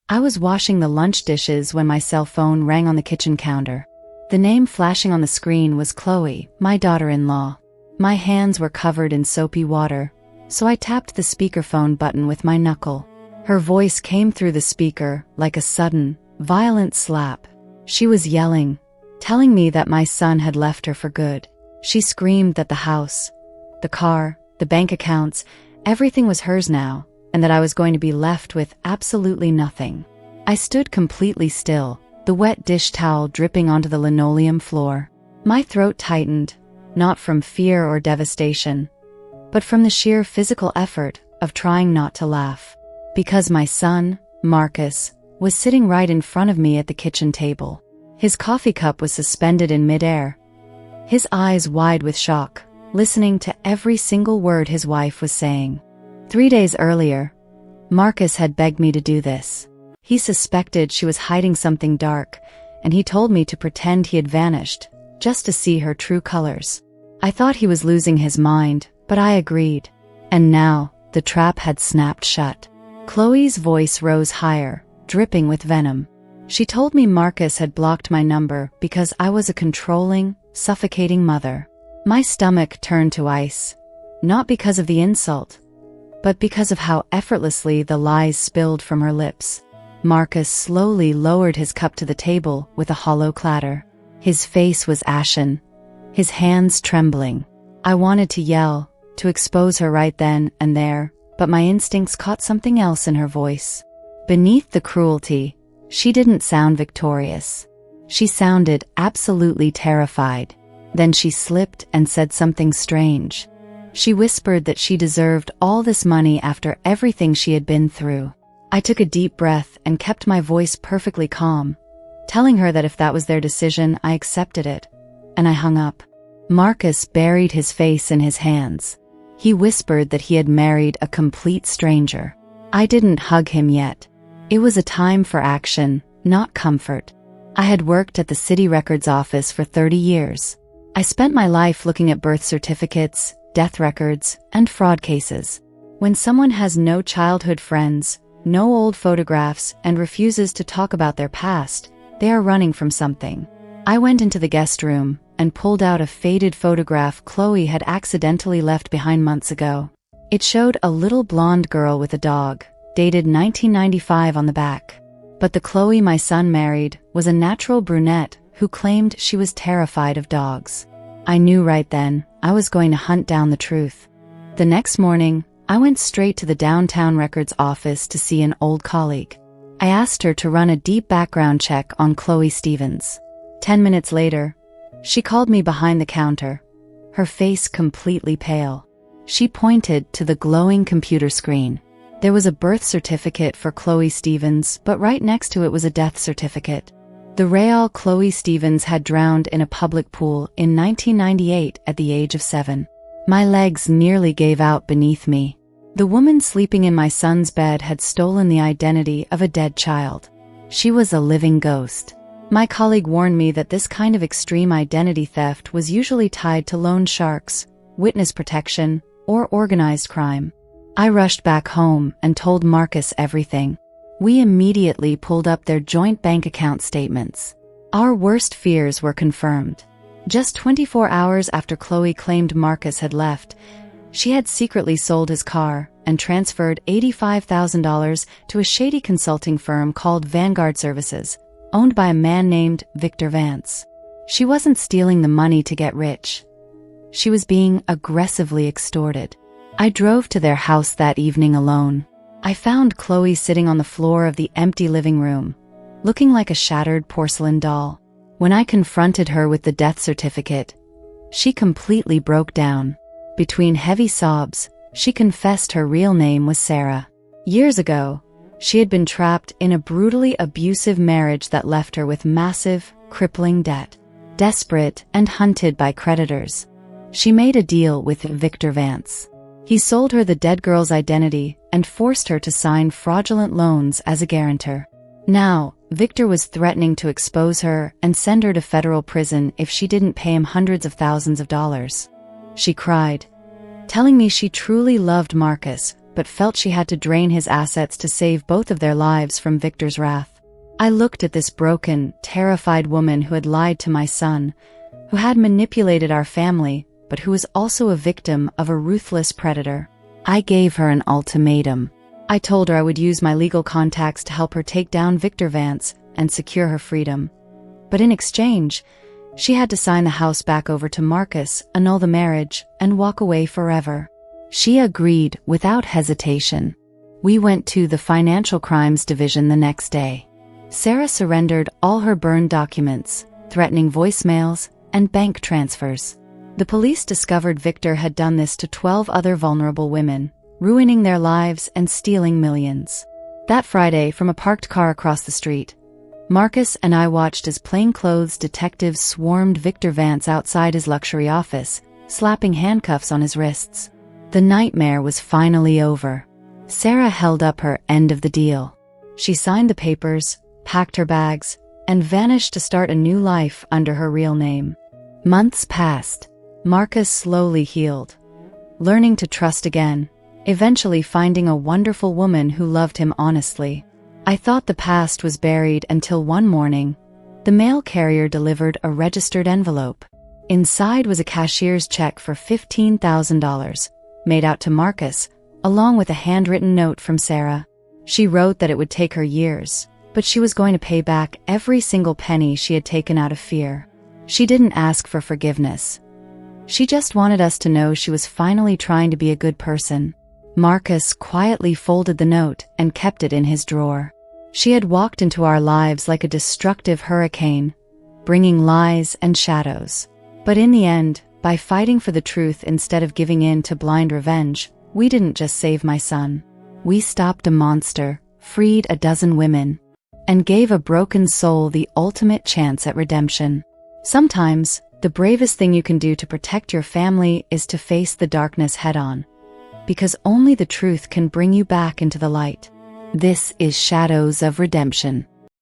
I was washing the lunch dishes when my cell phone rang on the kitchen counter. The name flashing on the screen was Chloe, my daughter-in-law. My hands were covered in soapy water, so I tapped the speakerphone button with my knuckle. Her voice came through the speaker like a sudden, violent slap. She was yelling, telling me that my son had left her for good. She screamed that the house, the car, the bank accounts, everything was hers now, and that I was going to be left with absolutely nothing. I stood completely still, the wet dish towel dripping onto the linoleum floor. My throat tightened, not from fear or devastation, but from the sheer physical effort of trying not to laugh. Because my son, Marcus, was sitting right in front of me at the kitchen table. His coffee cup was suspended in midair, his eyes wide with shock, listening to every single word his wife was saying. 3 days earlier, Marcus had begged me to do this. He suspected she was hiding something dark, and he told me to pretend he had vanished, just to see her true colors. I thought he was losing his mind, but I agreed. And now, the trap had snapped shut. Chloe's voice rose higher, dripping with venom. She told me Marcus had blocked my number because I was a controlling, suffocating mother. My stomach turned to ice, not because of the insult, but because of how effortlessly the lies spilled from her lips. Marcus slowly lowered his cup to the table with a hollow clatter. His face was ashen, his hands trembling. I wanted to yell, to expose her right then and there, but my instincts caught something else in her voice. Beneath the cruelty, she didn't sound victorious. She sounded absolutely terrified. Then she slipped and said something strange. She whispered that she deserved all this money after everything she had been through. I took a deep breath and kept my voice perfectly calm, telling her that if that was their decision, I accepted it, and I hung up. Marcus buried his face in his hands. He whispered that he had married a complete stranger. I didn't hug him yet. It was a time for action, not comfort. I had worked at the city records office for 30 years. I spent my life looking at birth certificates, death records, and fraud cases. When someone has no childhood friends, no old photographs, and refuses to talk about their past, they are running from something. I went into the guest room and pulled out a faded photograph Chloe had accidentally left behind months ago. It showed a little blonde girl with a dog, dated 1995 on the back. But the Chloe my son married was a natural brunette who claimed she was terrified of dogs. I knew right then I was going to hunt down the truth. The next morning, I went straight to the downtown records office to see an old colleague. I asked her to run a deep background check on Chloe Stevens. 10 minutes later, she called me behind the counter, her face completely pale. She pointed to the glowing computer screen. There was a birth certificate for Chloe Stevens, but right next to it was a death certificate. The real Chloe Stevens had drowned in a public pool in 1998 at the age of 7. My legs nearly gave out beneath me. The woman sleeping in my son's bed had stolen the identity of a dead child. She was a living ghost. My colleague warned me that this kind of extreme identity theft was usually tied to loan sharks, witness protection, or organized crime. I rushed back home and told Marcus everything. We immediately pulled up their joint bank account statements. Our worst fears were confirmed. Just 24 hours after Chloe claimed Marcus had left, she had secretly sold his car and transferred $85,000 to a shady consulting firm called Vanguard Services, owned by a man named Victor Vance. She wasn't stealing the money to get rich. She was being aggressively extorted. I drove to their house that evening alone. I found Chloe sitting on the floor of the empty living room, looking like a shattered porcelain doll. When I confronted her with the death certificate, she completely broke down. Between heavy sobs, she confessed her real name was Sarah. Years ago, she had been trapped in a brutally abusive marriage that left her with massive, crippling debt. Desperate and hunted by creditors, she made a deal with Victor Vance. He sold her the dead girl's identity and forced her to sign fraudulent loans as a guarantor. Now, Victor was threatening to expose her and send her to federal prison if she didn't pay him hundreds of thousands of dollars. She cried, telling me she truly loved Marcus, but felt she had to drain his assets to save both of their lives from Victor's wrath. I looked at this broken, terrified woman who had lied to my son, who had manipulated our family, but who was also a victim of a ruthless predator. I gave her an ultimatum. I told her I would use my legal contacts to help her take down Victor Vance and secure her freedom. But in exchange, she had to sign the house back over to Marcus, annul the marriage, and walk away forever. She agreed without hesitation. We went to the Financial Crimes Division the next day. Sarah surrendered all her burned documents, threatening voicemails and bank transfers. The police discovered Victor had done this to 12 other vulnerable women, ruining their lives and stealing millions. That Friday, from a parked car across the street, Marcus and I watched as plainclothes detectives swarmed Victor Vance outside his luxury office, slapping handcuffs on his wrists. The nightmare was finally over. Sarah held up her end of the deal. She signed the papers, packed her bags, and vanished to start a new life under her real name. Months passed. Marcus slowly healed, learning to trust again, eventually finding a wonderful woman who loved him honestly. I thought the past was buried until one morning, the mail carrier delivered a registered envelope. Inside was a cashier's check for $15,000, made out to Marcus, along with a handwritten note from Sarah. She wrote that it would take her years, but she was going to pay back every single penny she had taken out of fear. She didn't ask for forgiveness. She just wanted us to know she was finally trying to be a good person. Marcus quietly folded the note and kept it in his drawer. She had walked into our lives like a destructive hurricane, bringing lies and shadows. But in the end, by fighting for the truth instead of giving in to blind revenge, we didn't just save my son. We stopped a monster, freed a dozen women, and gave a broken soul the ultimate chance at redemption. Sometimes, the bravest thing you can do to protect your family is to face the darkness head-on, because only the truth can bring you back into the light. This is Shadows of Redemption.